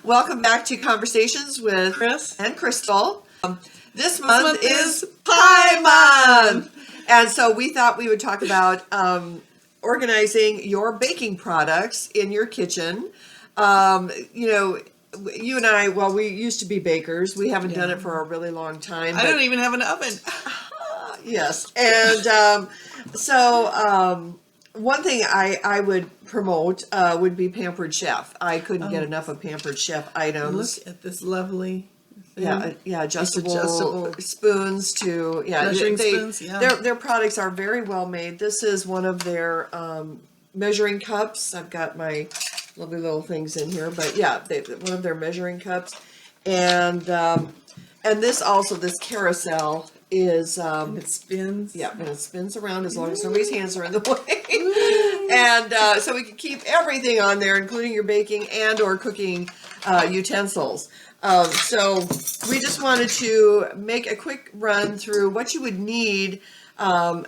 Welcome back to Conversations with Chris and Crystal. This month is Pie Month. And so we thought we would talk about organizing your baking products in your kitchen. You and I, well, we used to be bakers. We haven't done it for a really long time. I don't even have an oven. Yes. And one thing I would promote would be Pampered Chef. I couldn't get enough of Pampered Chef items. Look at this lovely thing. Adjustable spoons to measuring spoons. Yeah, their products are very well made. This is one of their measuring cups. I've got my lovely little things in here, but yeah, one of their measuring cups, and this carousel is it spins. Yeah, and it spins around as long as nobody's hands are in the way. And so we can keep everything on there, including your baking and or cooking utensils. So we just wanted to make a quick run through what you would need. Now,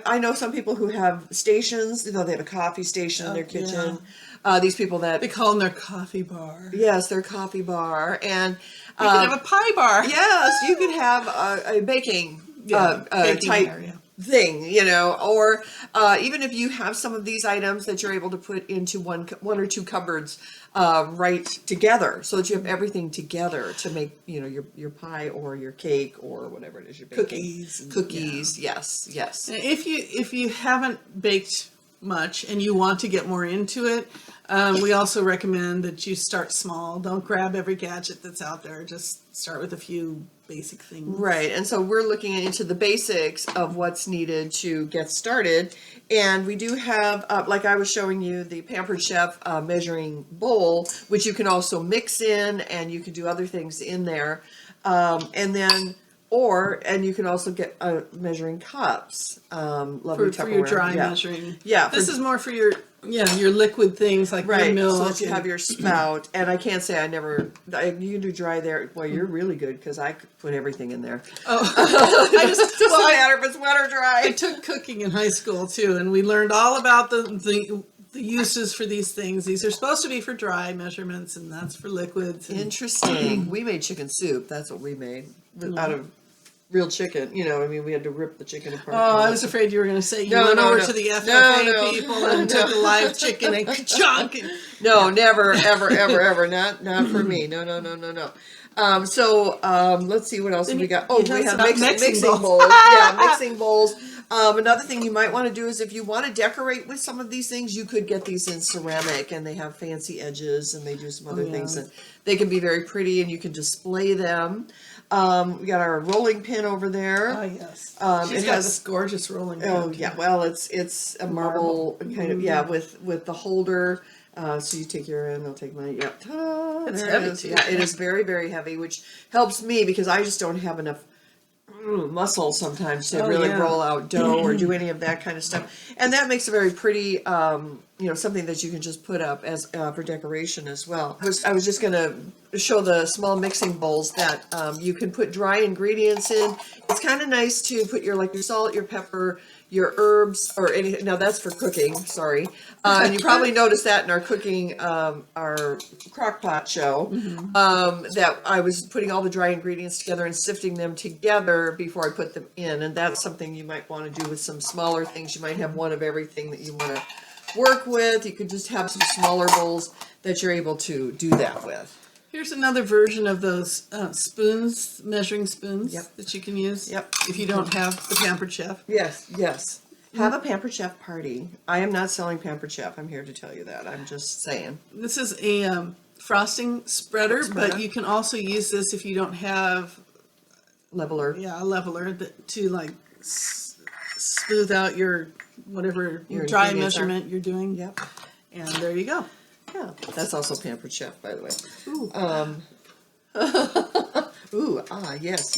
I know some people who have stations. They have a coffee station in their kitchen. Yeah. These people that they call them their coffee bar. Yes, their coffee bar. And you can have a pie bar. Yes, you can have a baking type area thing, or even if you have some of these items that you're able to put into one or two cupboards right together, so that you have everything together to make your pie or your cake or whatever it is you're baking. Cookies. Yeah. Yes. If you haven't baked much and you want to get more into it, we also recommend that you start small. Don't grab every gadget that's out there. Just start with a few basic things. Right. And so we're looking into the basics of what's needed to get started. And we do have, like I was showing you, the Pampered Chef measuring bowl, which you can also mix in, and you can do other things in there. And you can also get measuring cups. Lovely for your dry measuring. Yeah. This is more for your liquid things like your milk. So that you have your spout. And I can't say you can do dry there. Well, you're really good because I could put everything in there. Oh, it doesn't matter if it's wet or dry. I took cooking in high school too, and we learned all about the uses for these things. These are supposed to be for dry measurements, and that's for liquids. Interesting. We made chicken soup. That's what we made out of real chicken. We had to rip the chicken apart. Oh, I was afraid you were going to say you went over to the FFA people and took a live chicken and chunk. No, never, ever, ever, ever. Not for me. No. Let's see what else we got. Oh, we have mixing bowls. Mixing bowls. Another thing you might want to do is if you want to decorate with some of these things, you could get these in ceramic, and they have fancy edges, and they do some other things, and they can be very pretty, and you can display them. We got our rolling pin over there. Oh yes, she's got this gorgeous rolling pin. Oh yeah, well it's a marble kind of with the holder. So you take your end, I'll take mine. Yeah, ta-da, it's heavy heavy too. Yeah, it is very, very heavy, which helps me because I just don't have enough muscle sometimes to really roll out dough or do any of that kind of stuff. And that makes a very pretty, something that you can just put up as for decoration as well. I was just going to show the small mixing bowls that you can put dry ingredients in. It's kind of nice to put your salt, your pepper, your herbs, or any. Now that's for cooking. Sorry, and you probably noticed that in our cooking, our crock pot show, that I was putting all the dry ingredients together and sifting them together before I put them in, and that's something you might want to do with some smaller things. You might have one of everything that you want to work with. You could just have some smaller bowls that you're able to do that with. Here's another version of those spoons, measuring spoons that you can use. Yep. If you don't have the Pampered Chef. Yes. Have a Pampered Chef party. I am not selling Pampered Chef. I'm here to tell you that. I'm just saying. This is a frosting spreader, but you can also use this if you don't have leveler. Yeah, a leveler to smooth out your whatever your dry measurement you're doing. Yep. And there you go. Yeah, that's also Pampered Chef, by the way. Ooh. Yes.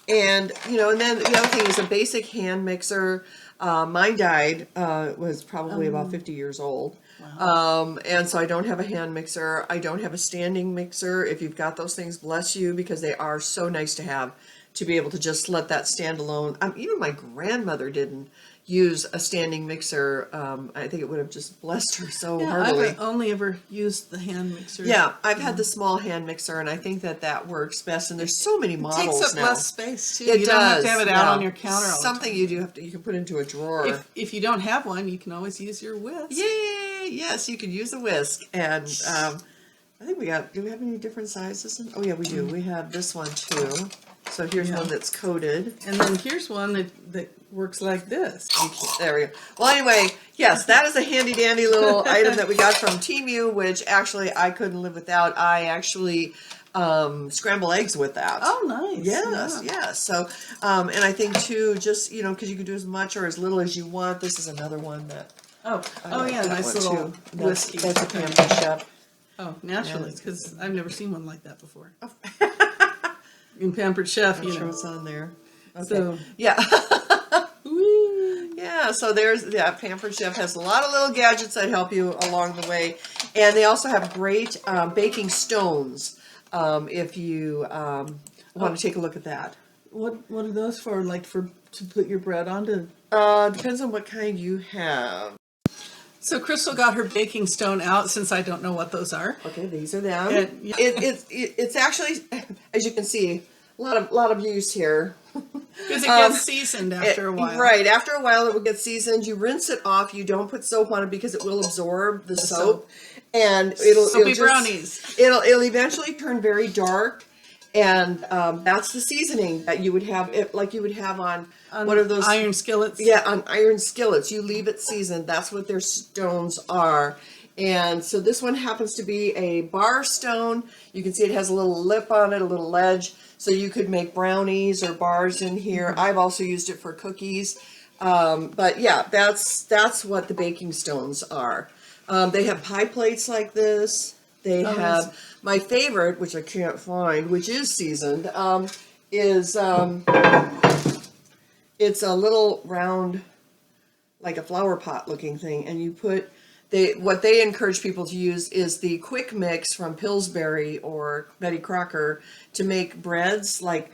And then the other thing is a basic hand mixer. Mine died, was probably about 50 years old. Wow. And so I don't have a hand mixer. I don't have a standing mixer. If you've got those things, bless you, because they are so nice to have to be able to just let that stand alone. Even my grandmother didn't use a standing mixer. I think it would have just blessed her so heartily. I've only ever used the hand mixer. Yeah, I've had the small hand mixer, and I think that works best. And there's so many models Takes up now. less space too. It You does. don't have to have it out yeah. on your counter. All Something the you can put into a drawer. time. If you don't have one, you can always use your whisk. Yay! Yes, you could use a whisk, and I think do we have any different sizes? Oh yeah, we do. We have this one too. So here's one that's coated. And then here's one that works like this. There we go. Well, anyway, yes, that is a handy dandy little item that we got from Temu, which actually I couldn't live without. I actually scramble eggs with that. Oh, nice. Yes, Yeah. yes. So, and I think too, just because you can do as much or as little as you want. This is another one that. Oh, I yeah, like that nice one, little too. whiskey. That's a Pampered Chef. Oh, naturally, that's because I've never seen one like that before. In Pampered Chef, I'm sure it's on there. Okay. So, Yeah. woo. Yeah, so Pampered Chef has a lot of little gadgets that help you along the way. And they also have great baking stones if you want to take a look at that. What are those for? Like to put your bread onto? Depends on what kind you have. So Crystal got her baking stone out, since I don't know what those are. Okay, these are them. And- yeah. It's actually, as you can see, a lot of use here. Because it gets seasoned after a while. Right, after a while it will get seasoned. You rinse it off. You don't put soap on it because it will absorb the soap, and Soapy brownies. It'll eventually turn very dark, and that's the seasoning that you would have, like you would have on what are those iron skillets? Yeah, on iron skillets. You leave it seasoned. That's what their stones are. And so this one happens to be a bar stone. You can see it has a little lip on it, a little ledge. So you could make brownies or bars in here. I've also used it for cookies. But yeah, that's what the baking stones are. They have pie plates like this. They have my favorite, which I can't find, which is seasoned, is it's a little round, like a flower pot looking thing, and you put what they encourage people to use is the quick mix from Pillsbury or Betty Crocker to make breads like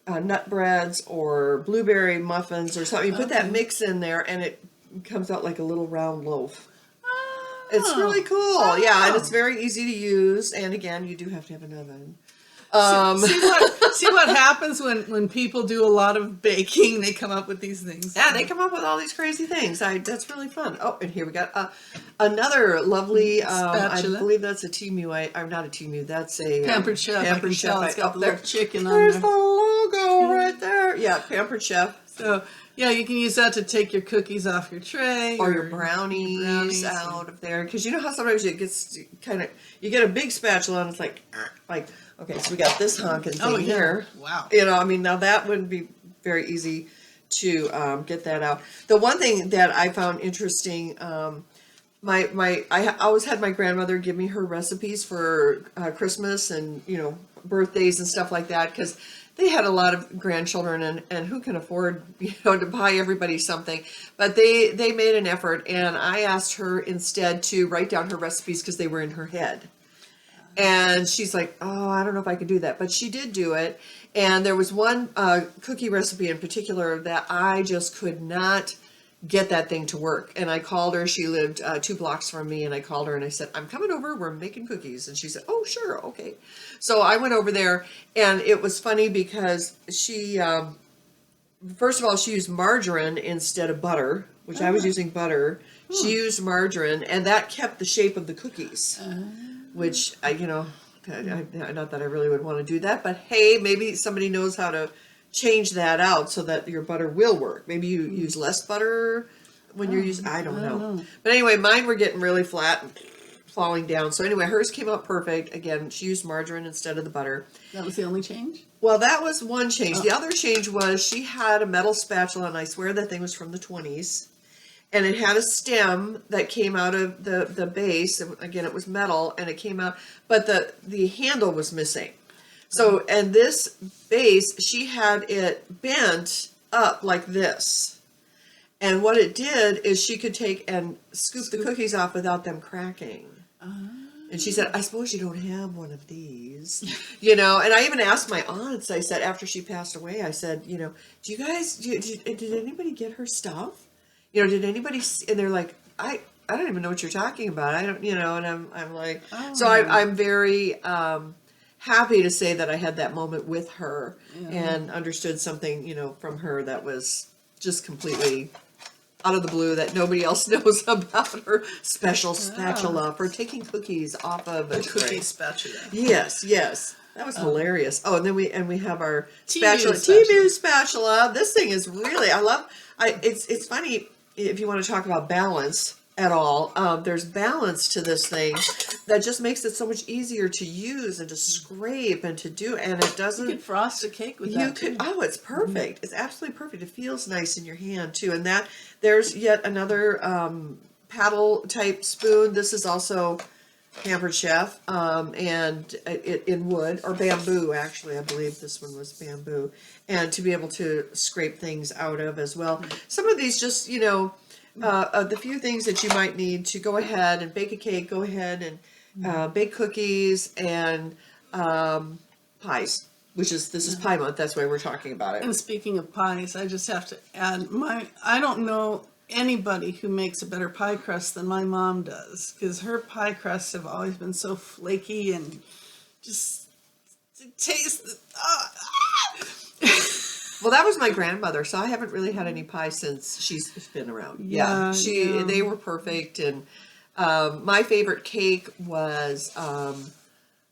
nut breads or blueberry muffins or something. You put that mix in there and it comes out like a little round loaf. It's really cool. Yeah, and it's very easy to use. And again, you do have to have an oven. See what happens when people do a lot of baking? They come up with these things. Yeah, they come up with all these crazy things. That's really fun. Oh, and here we got another lovely. I Spatula. believe that's a Temu. I'm not a Temu. That's a Pampered Chef. Pampered Chef. It's got the little chicken on There's there. the logo right there. Yeah, Pampered Chef. So yeah, you can use that to take your cookies off your tray Or your brownies out of there, because you know how sometimes it gets you get a big spatula and it's like okay, so we got this honking thing here. Wow. I mean, now that wouldn't be very easy to get that out. The one thing that I found interesting, I always had my grandmother give me her recipes for Christmas and birthdays and stuff like that, because they had a lot of grandchildren, and who can afford to buy everybody something, but they made an effort, and I asked her instead to write down her recipes because they were in her head. And she's like, oh, I don't know if I could do that. But she did do it. And there was one cookie recipe in particular that I just could not get that thing to work. And I called her. She lived 2 blocks from me. And I called her and I said, I'm coming over. We're making cookies. And she said, oh, sure. Okay. So I went over there. And it was funny because she, first of all, she used margarine instead of butter, which I was using butter. She used margarine. And that kept the shape of the cookies. Which, not that I really would want to do that, but hey, maybe somebody knows how to change that out so that your butter will work. Maybe you use less butter when you're using, I don't know. But anyway, mine were getting really flat and falling down. So anyway, hers came out perfect. Again, she used margarine instead of the butter. That was the only change? Well, that was one change. The other change was she had a metal spatula, and I swear that thing was from the 20s. And it had a stem that came out of the base. And again, it was metal, and it came out, but the handle was missing. So, and this base, she had it bent up like this. And what it did is she could take and scoop the cookies off without them cracking. And she said, I suppose you don't have one of these, you know. And I even asked my aunts, I said, after she passed away, I said, you know, do you guys, did anybody get her stuff? You know, did anybody, and they're like, I don't even know what you're talking about. I don't, you know, and I'm like, so I'm very happy to say that I had that moment with her and understood something, you know, from her that was just completely out of the blue that nobody else knows about. Her special spatula for taking cookies off of a tray. Cookie spatula. Yes, yes. That was hilarious. Oh, and then we have our T-View spatula, T-View spatula. This thing is really, it's funny if you want to talk about balance at all. There's balance to this thing that just makes it so much easier to use and to scrape and to do, and it doesn't. You could frost a cake with You that could. too. Oh, it's perfect. It's absolutely perfect. It feels nice in your hand too. And that there's yet another paddle type spoon. This is also Pampered Chef, and it in wood or bamboo. Actually, I believe this one was bamboo, and to be able to scrape things out of as well. Some of these just, you know. The few things that you might need to go ahead and bake a cake, go ahead and bake cookies and pies, which is, this is pie month, that's why we're talking about it. And speaking of pies, I just have to add I don't know anybody who makes a better pie crust than my mom does, because her pie crusts have always been so flaky and just taste. Well, that was my grandmother, so I haven't really had any pie since she's been around. Yeah, They were perfect, and my favorite cake was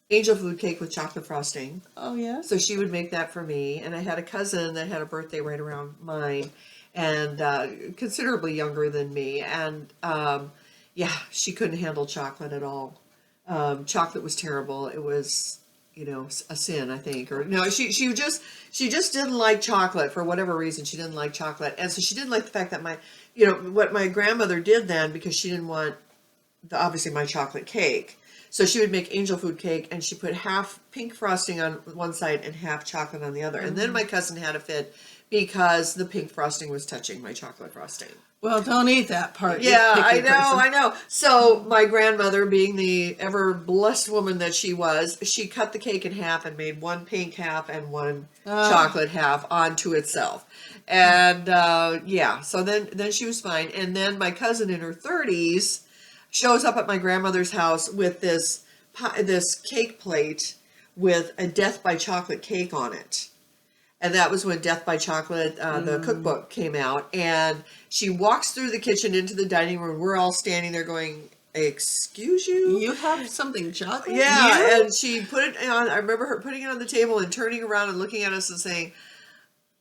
angel food cake with chocolate frosting. Oh yeah. So she would make that for me, and I had a cousin that had a birthday right around mine, and considerably younger than me, and she couldn't handle chocolate at all. Chocolate was terrible. It was, you know, a sin, I think, or no, she just didn't like chocolate for whatever reason. She didn't like chocolate, and so she didn't like the fact that what my grandmother did then, because she didn't want obviously my chocolate cake. So she would make angel food cake, and she put half pink frosting on one side and half chocolate on the other. And then my cousin had a fit because the pink frosting was touching my chocolate frosting. Well, don't eat that part. Yeah, I know. So my grandmother, being the ever blessed woman that she was, she cut the cake in half and made one pink half and one chocolate half onto itself. And so then she was fine. And then my cousin in her 30s shows up at my grandmother's house with this cake plate with a Death by Chocolate cake on it. And that was when Death by Chocolate, the cookbook, came out. And she walks through the kitchen into the dining room. We're all standing there going, excuse you? You have something chocolate? Yeah, and she put it on. I remember her putting it on the table and turning around and looking at us and saying,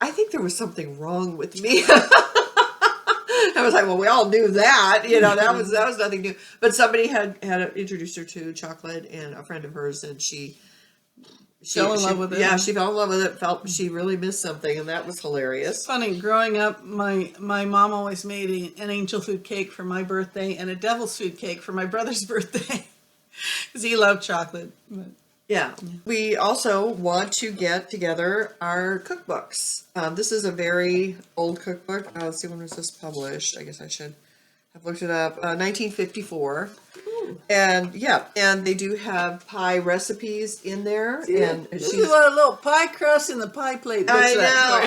I think there was something wrong with me. I was like, well, we all knew that, you know, that was nothing new. But somebody had introduced her to chocolate, and a friend of hers, and she fell in love with it. Yeah, she fell in love with it. Felt she really missed something, and that was hilarious. It's funny, growing up, my mom always made an angel food cake for my birthday and a devil's food cake for my brother's birthday, because he loved chocolate. But. Yeah. We also want to get together our cookbooks. This is a very old cookbook. Let's see, when was this published? I guess I should have looked it up. 1954. And they do have pie recipes in there. Yeah. And this is a little pie crust in the pie plate. I know.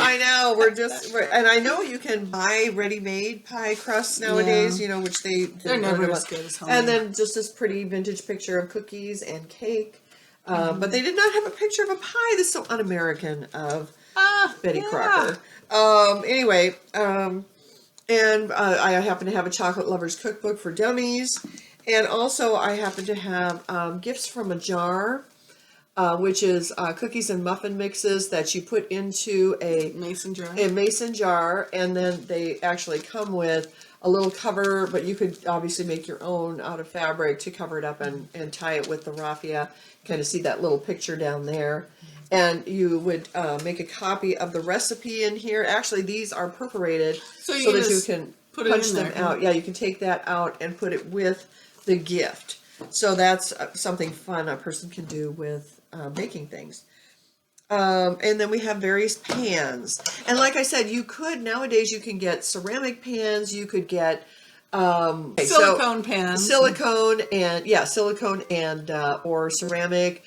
And I know you can buy ready-made pie crusts nowadays. You know, which they're never as good as home. And then just this pretty vintage picture of cookies and cake. But they did not have a picture of a pie. This is so un-American of Betty Crocker. Anyway, and I happen to have a Chocolate Lovers Cookbook for Dummies. And also I happen to have Gifts from a Jar, which is cookies and muffin mixes that you put into a mason jar. And then they actually come with a little cover, but you could obviously make your own out of fabric to cover it up and tie it with the raffia. Kind of see that little picture down there. And you would make a copy of the recipe in here. Actually, these are perforated so that you can punch them out. Yeah, you can take that out and put it with the gift. So that's something fun a person can do with baking things. And then we have various pans. And like I said, nowadays you can get ceramic pans, you could get Okay, Silicone pans. Silicone and or ceramic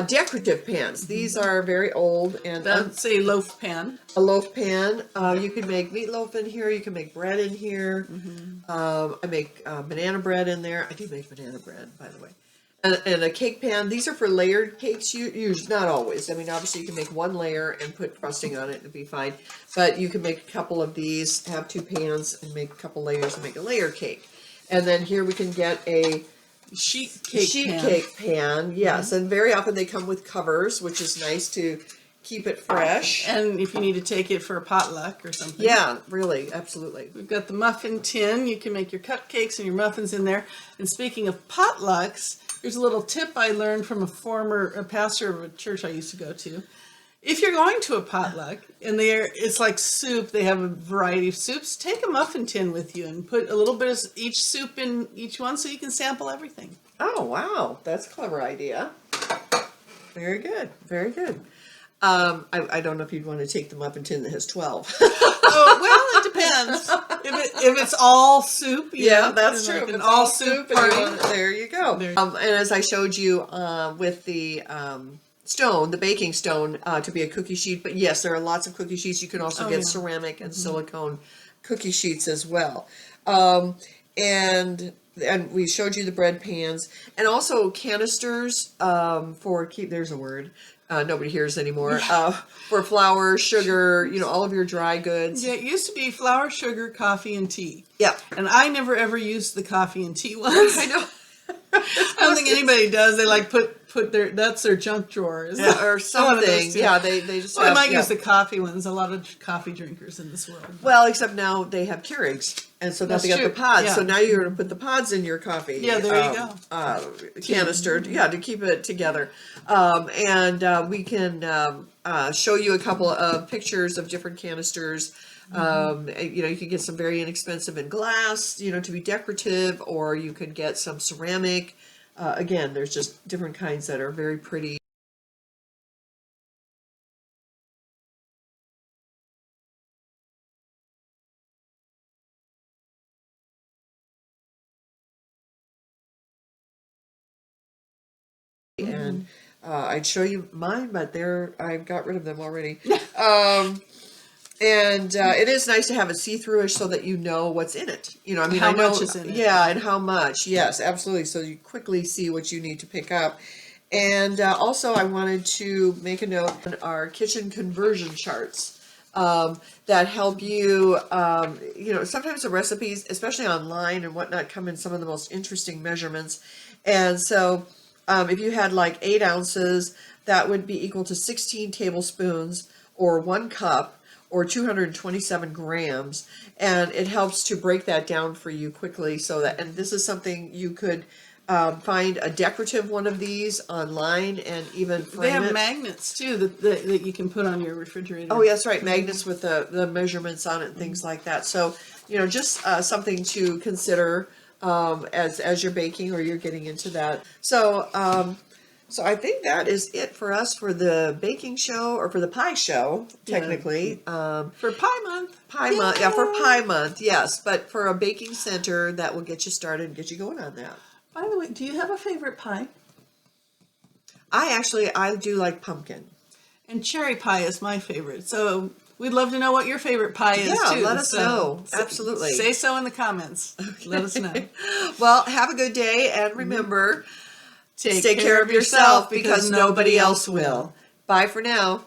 decorative pans. These are very old and That's a loaf pan. a loaf pan. You can make meatloaf in here. You can make bread in here. I make banana bread in there. I do make banana bread, by the way. And a cake pan. These are for layered cakes. Usually, not always. I mean, obviously, you can make one layer and put frosting on it and it'd be fine. But you can make a couple of these, have 2 pans, and make a couple layers and make a layer cake. And then here we can get a Sheet cake pan. Yes, and very often they come with covers, which is nice to keep it fresh. And if you need to take it for a potluck or something. Yeah, really, absolutely. We've got the muffin tin. You can make your cupcakes and your muffins in there. And speaking of potlucks, here's a little tip I learned from a pastor of a church I used to go to. If you're going to a potluck and it's like soup, they have a variety of soups, take a muffin tin with you and put a little bit of each soup in each one so you can sample everything. Oh, wow. That's a clever idea. Very good. Very good. I don't know if you'd want to take the muffin tin that has 12. Oh, well, it depends. If it's all soup, Yeah, that's true. Like If an it's all soup party. there you go. And as I showed you with the stone, the baking stone, to be a cookie sheet. But yes, there are lots of cookie sheets. You can also get ceramic and silicone cookie sheets as well. And we showed you the bread pans and also canisters there's a word. Nobody hears anymore. For flour, sugar, all of your dry goods. Yeah, it used to be flour, sugar, coffee, and tea. Yep. And I never ever used the coffee and tea ones. I know. I don't think anybody does. They like put that's their junk drawers. Yeah, or something. Yeah, they just Well, have, I might use the coffee ones. A lot of coffee drinkers in this world. Well, except now they have Keurigs, and so now That's they got the true. pods. Yeah. So now you're going to put the pods in your coffee. Yeah, there you go. Canister, to keep it together. And we can show you a couple of pictures of different canisters. You can get some very inexpensive in glass, to be decorative, or you could get some ceramic. Again, there's just different kinds that are very pretty. And I'd show you mine, but I've got rid of them already. And it is nice to have it see-throughish so that you know what's in it. How much is in it. Yeah, and how much. Yes, absolutely. So you quickly see what you need to pick up. And also I wanted to make a note on our kitchen conversion charts that help you, sometimes the recipes, especially online and whatnot, come in some of the most interesting measurements. And so if you had like 8 ounces, that would be equal to 16 tablespoons or 1 cup or 227 grams. And it helps to break that down for you quickly and this is something you could find a decorative one of these online and even frame They have it. magnets too that you can put on your refrigerator. Oh, yes, right. Magnets with the measurements on it and things like that. So, just something to consider as you're baking or you're getting into that. So I think that is it for us for the baking show or for the pie show, technically. For Pie Month. Pie month, yeah, for Pie Month, yes. But for a baking center, that will get you started and get you going on that. By the way, do you have a favorite pie? I do like pumpkin. And cherry pie is my favorite. So we'd love to know what your favorite pie is too. Yeah, let us know. Absolutely. Say so in the comments. Let us know. Well, have a good day and remember, Take take care of yourself because nobody else will. Bye for now.